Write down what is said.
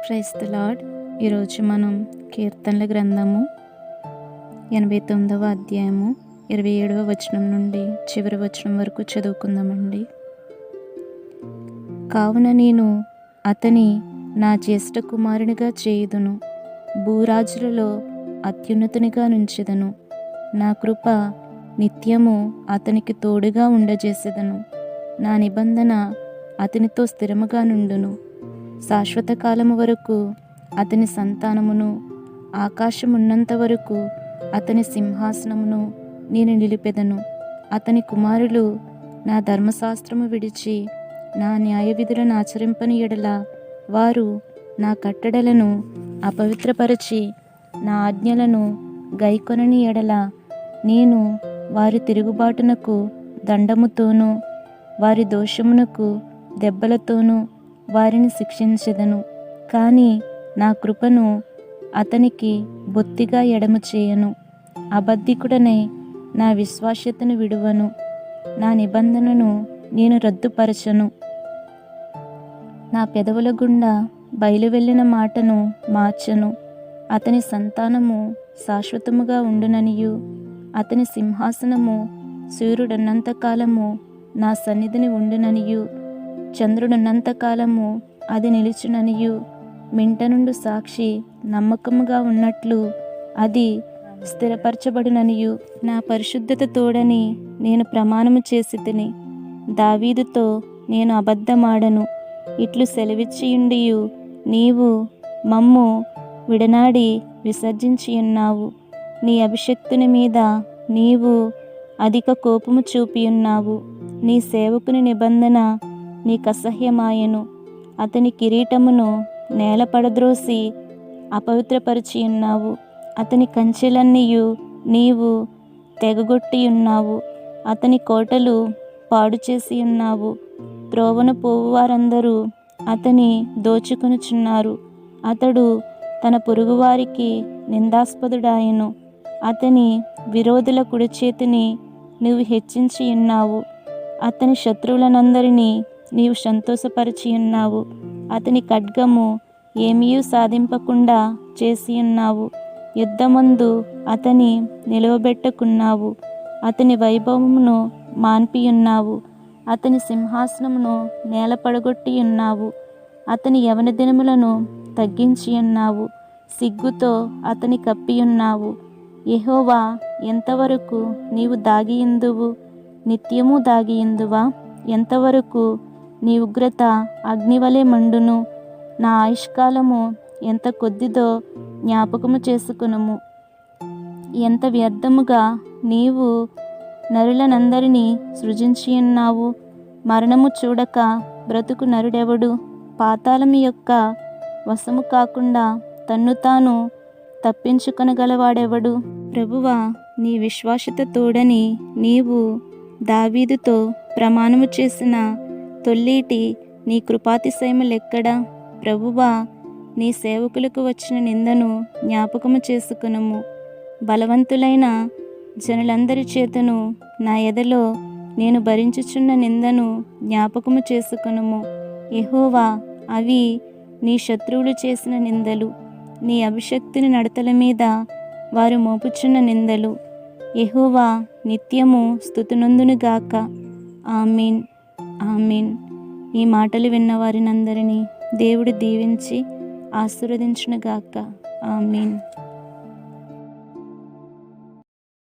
Praise the lord. ఈరోజు మనం కీర్తనల గ్రంథము 89వ అధ్యాయము 27వ వచనం నుండి చివరి వచనం వరకు చదువుకుందామండి. కావున నేను అతని నా జ్యేష్ఠ కుమారునిగా చేయుదును, భూరాజులలో అత్యున్నతునిగా నుంచెదను. నా కృప నిత్యము అతనికి తోడుగా ఉండజేసేదను. నా నిబంధన అతనితో స్థిరముగా నుండును. శాశ్వత కాలము వరకు అతని సంతానమును, ఆకాశమున్నంత వరకు అతని సింహాసనమును నేను నిలిపెదను. అతని కుమారులు నా ధర్మశాస్త్రము విడిచి నా న్యాయ విధులను ఆచరింపని ఎడల, వారు నా కట్టడలను అపవిత్రపరచి నా ఆజ్ఞలను గైకొనని ఎడల, నేను వారి తిరుగుబాటునకు దండముతోనూ వారి దోషమునకు దెబ్బలతోనూ వారిని శిక్షించెదను. కానీ నా కృపను అతనికి బొత్తిగా ఎడము చేయను. అబద్ధికుడనై నా విశ్వాస్యతను విడువను. నా నిబంధనను నేను రద్దుపరచను. నా పెదవుల గుండా బయలువెళ్ళిన మాటను మార్చను. అతని సంతానము శాశ్వతముగా ఉండుననియు, అతని సింహాసనము సూర్యుడున్నంతకాలము నా సన్నిధిని ఉండుననియు, చంద్రుడున్నంతకాలము అది నిలుచుననియు, మింట నుండి సాక్షి నమ్మకముగా ఉన్నట్లు అది స్థిరపరచబడుననియు, నా పరిశుద్ధత తోడని నేను ప్రమాణము చేసితిని. దావీదుతో నేను అబద్ధమాడను. ఇట్లు సెలవిచ్చియుండియు నీవు మమ్ము విడనాడి విసర్జించియున్నావు. నీ అభిషక్తుని మీద నీవు అధిక కోపము చూపియున్నావు. నీ సేవకుని నిబంధన నీకసహ్యమాయెను. అతని కిరీటమును నేల పడద్రోసి అపవిత్రపరిచియున్నావు. అతని కంచెలన్నీయు నీవు తెగగొట్టియున్నావు. అతని కోటలు పాడు చేసియున్నావు. త్రోవను పోవువారందరూ అతని దోచుకొనుచున్నారు. అతడు తన పొరుగువారికి నిందాస్పదుడాయెను. అతని విరోధుల కుడి చేతిని నీవు హెచ్చించియున్నావు. అతని శత్రువులనందరినీ నీవు సంతోషపరిచియున్నావు. అతని ఖడ్గము ఏమీయూ సాధింపకుండా చేసియున్నావు. యుద్ధమందు అతని నిలువబెట్టకున్నావు. అతని వైభవమును మాన్పియున్నావు. అతని సింహాసనమును నేల పడగొట్టియున్నావు. అతని యవన దినములను తగ్గించియున్నావు. సిగ్గుతో అతని కప్పియున్నావు. యెహోవా, ఎంతవరకు నీవు దాగియుందువు? నిత్యము దాగియుందువా? ఎంతవరకు నీ ఉగ్రత అగ్నివలె మండును? నా ఆయుష్కాలము ఎంత కొద్దిదో జ్ఞాపకము చేసుకొనుము. ఎంత వ్యర్థముగా నీవు నరులనందరినీ సృజించియున్నావు. మరణము చూడక బ్రతుకు నరుడెవడు? పాతాళము యొక్క వశము కాకుండా తన్ను తాను తప్పించుకొనగలవాడెవడు? ప్రభువా, నీ విశ్వాసత తోడని నీవు దావీదుతో ప్రమాణము చేసిన తొల్లీటి నీ కృపాతిశయములెక్కడా? ప్రభువా, నీ సేవకులకు వచ్చిన నిందను జ్ఞాపకము చేసుకొనుము. బలవంతులైన జనులందరి చేతను నా ఎదలో నేను భరించుచున్న నిందను జ్ఞాపకము చేసుకొనుము. యెహోవా, అవి నీ శత్రువులు చేసిన నిందలు, నీ అభిషక్తుని నడతల మీద వారు మోపుచున్న నిందలు. యెహోవా నిత్యము స్తుతినొందునుగాక. ఆమేన్, ఆమేన్. ఈ మాటలు విన్న వారినందరినీ దేవుడు దీవించి ఆశీర్వదించునుగాక. ఆమేన్.